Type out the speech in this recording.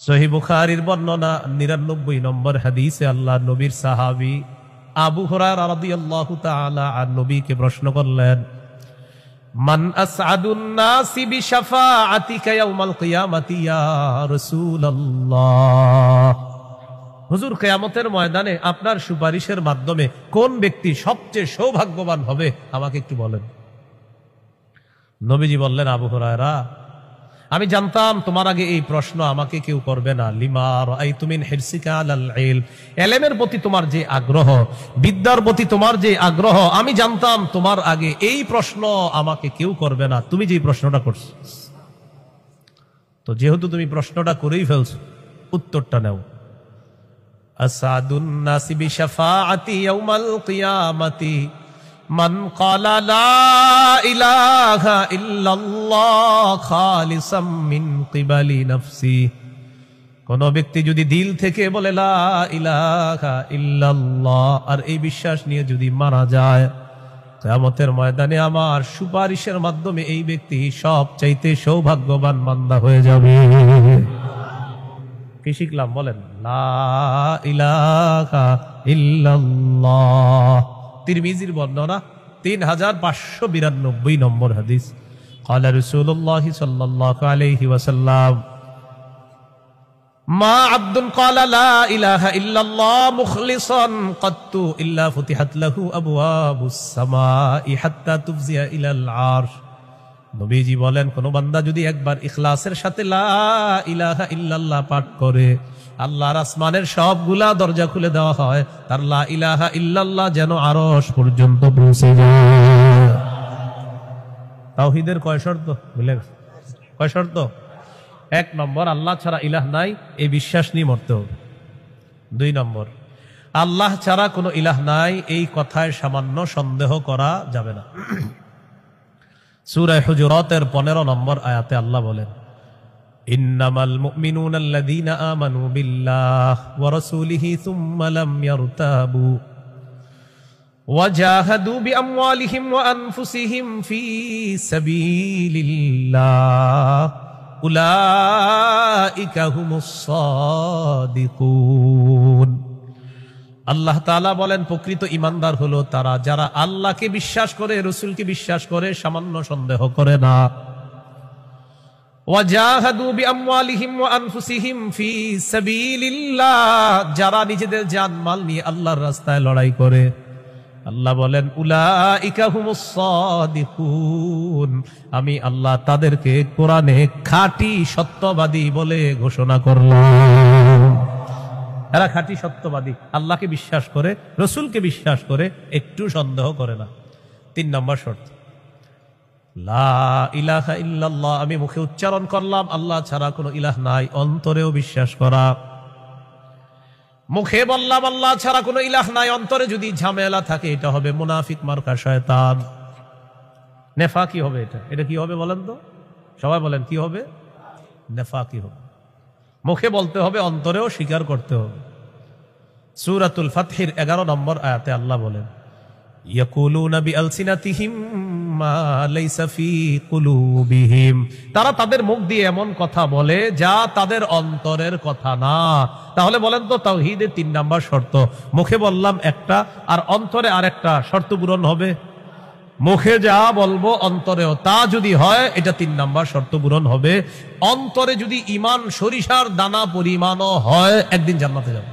সহিহ বুখারীর বর্ণনা ৯৯ নম্বর হাদিসে আল্লাহ নবীর সাহাবী আবু হুরায়রা রাদিয়াল্লাহু তাআলা আন নবীকে প্রশ্ন করলেন, মান আসআদুন নাসি বিশাফাআতিকা ইয়াউমাল কিয়ামাতি ইয়া রাসূলুল্লাহ। হুজুর, কিয়ামতের ময়দানে আপনার সুপারিশের মাধ্যমে কোন ব্যক্তি সবচেয়ে সৌভাগ্যবান হবে আমাকে একটু বলেন। নবীজি বললেন, আবু হুরায়রা, আমি জানতাম তোমার আগে এই প্রশ্ন আমাকে কেউ করবে না। লিমা রাআইতু মিন হিরসিকা আলাল ইলম, ইলমের প্রতি তোমার যে আগ্রহ, বিদ্যার প্রতি তোমার যে আগ্রহ, আমি জানতাম তোমার আগে এই প্রশ্ন আমাকে কেউ করবে না। তুমি যে প্রশ্নটা করছো, তো যেহেতু তুমি প্রশ্নটা করেই ফেলছো, উত্তরটা নাও। আসাদুন নাসি বিশাফাআতি ইয়াউমাল কিয়ামাতি মান ক্বালা লা ইলাহা ইল্লাল্লাহ খালিসাম মিন কিবালি নাফসি। কোন ব্যক্তি যদি দিল থেকে বলে লা ইলাহা ইল্লাল্লাহ আর এই বিশ্বাস নিয়ে যদি মারা যায়, কিয়ামতের ময়দানে আমার সুপারিশের মাধ্যমে এই ব্যক্তি সবচাইতে সৌভাগ্যবান বান্দা হয়ে যাবে। কি শিখলাম বলেন? লা ইলাহা ইল্লাল্লাহ। তিরমিজির বর্ণনা ৩৫৯২ নম্বর হাদিস। ক্বালা রাসূলুল্লাহ সাল্লাল্লাহু আলাইহি ওয়াসাল্লাম, মা আবদুন ক্বালা লা ইলাহা ইল্লাল্লাহ মুখলিসান কাত্তু ইল্লা ফুতিহাত লাহু আবওয়াবুস সামাই হাত্তা তুফজিয়া ইলাল আরশ। নবীজি বলেন, কোন বান্দা যদি একবার ইখলাসের সাথে লা ইলাহা ইল্লাল্লাহ পাঠ করে, আল্লাহর আসমানের সবগুলা দরজা খুলে দেওয়া হয়, তার লা ইলাহা ইল্লাল্লাহ যেন আরশ পর্যন্ত পৌঁছে যায়। তাওহীদের কয় শর্ত? বুঝলে কয় শর্ত? ১ নম্বর, আল্লাহ ছাড়া ইলাহ নাই, এই বিশ্বাস নিয়ে মরতে হবে। ২ নম্বর, আল্লাহ ছাড়া কোনো ইলাহ নাই, এই কথায় সামান্য সন্দেহ করা যাবে না। সূরা হুজুরাতের ১৫ নম্বর আয়াতে আল্লাহ বলেন, ইন্নামাল মুমিনুনা আল্লাযীনা আমানু বিল্লাহি ওয়া রাসূলিহি সুম্মা লাম ইয়ারতাবু ওয়া জাহাদু বিআমওয়ালিহিম ওয়া আনফুসিহিম ফী সাবিলিল্লাহ উলাইকা হুমুস সাদিকুন। আল্লাহ তাআলা বলেন, প্রকৃত ঈমানদার হলো তারা যারা আল্লাহকে বিশ্বাস করে, রাসূলকে বিশ্বাস করে, সামান্য সন্দেহ করে না। ওয়াজাহাদু বিআমওয়ালিহিম ওয়া আনফুসিহিম ফী সাবিলিল্লাহ, যারা নিজেদের জান-মাল নিয়ে আল্লাহর রাস্তায় লড়াই করে। আল্লাহ বলেন, উলাইকা হুমুস সাদিকুন, আমি আল্লাহ তাদেরকে কোরআনে খাঁটি সত্যবাদী বলে ঘোষণা করলাম। এরা খাঁটি সত্যবাদী, আল্লাহকে বিশ্বাস করে, রাসূলকে বিশ্বাস করে, একটু সন্দেহ করে না। ৩ নম্বর শর্ত, লা ইলাহা ইল্লাল্লাহ, আমি মুখে উচ্চারণ করলাম আল্লাহ ছাড়া কোনো ইলাহ নাই, অন্তরেও বিশ্বাস করা। মুখে বললাম আল্লাহ ছাড়া কোনো ইলাহ নাই, অন্তরে যদি ঝামেলা থাকে, এটা হবে মুনাফিক মার্কা শয়তান, নেফাকি হবে। এটা কি হবে বলেন তো? সবাই বলেন, কি হবে? নেফাকি হবে। মুখে বলতে হবে, অন্তরেও স্বীকার করতে হবে। সূরাতুল ফাতহির ১১ নম্বর আয়াতে আল্লাহ বলেন, ইয়াকুলুনা বিআলসিনাতিহিম মা লাইসা ফি কুলুবিহিম, তারা তাদের মুখ দিয়ে এমন কথা বলে যা তাদের অন্তরের কথা না। তাহলে বলেন তো, তাওহীদের ৩ নম্বর শর্ত, মুখে বললাম একটা আর অন্তরে আরেকটা, শর্ত পূরণ হবে? মুখে যা বলবো অন্তরেও তা যদি হয়, এটা ৩ নম্বর শর্ত পূরণ হবে। অন্তরে যদি ঈমান সরিষার দানা পরিমাণও হয়, একদিন জান্নাতে যাবে।